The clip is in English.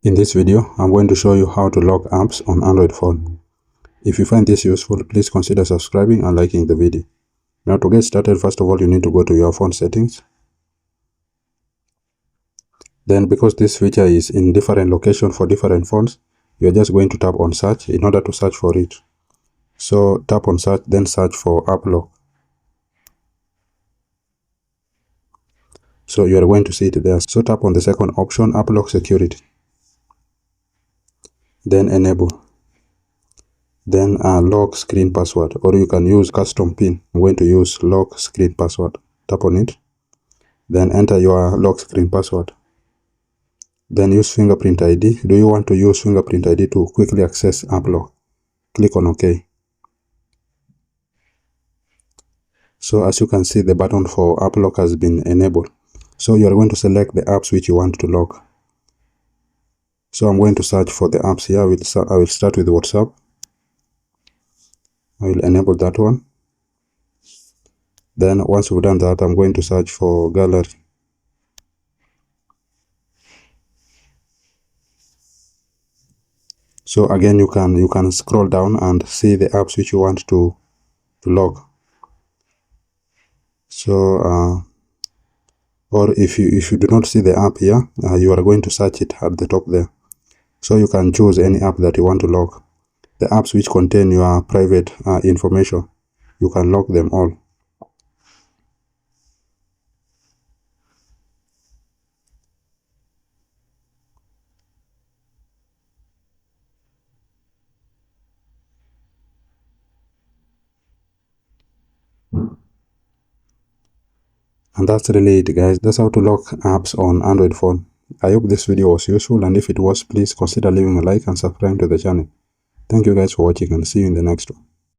In this video, I'm going to show you how to lock apps on Android phone. If you find this useful, please consider subscribing and liking the video. Now to get started, first of all, you need to go to your phone settings. Then because this feature is in different location for different phones, you're just going to tap on search in order to search for it. So tap on search, then search for app lock. So you are going to see it there. So tap on the second option, app lock security. Then enable. Then lock screen password, or you can use custom pin. I'm going to use lock screen password. Tap on it. Then enter your lock screen password. Then use fingerprint ID. Do you want to use fingerprint ID to quickly access app lock? Click on OK. So as you can see, the button for app lock has been enabled. So you are going to select the apps which you want to lock. So I'm going to search for the apps here. I will start with WhatsApp. I will enable that one. Then once we've done that, I'm going to search for gallery. So again, you can scroll down and see the apps which you want to lock. So or if you do not see the app here, you are going to search it at the top there. So you can choose any app that you want to lock. The apps which contain your private information, you can lock them all. And that's really it, guys. That's how to lock apps on Android phone. I hope this video was useful, and if it was, please consider leaving a like and subscribe to the channel. Thank you guys for watching, and see you in the next one.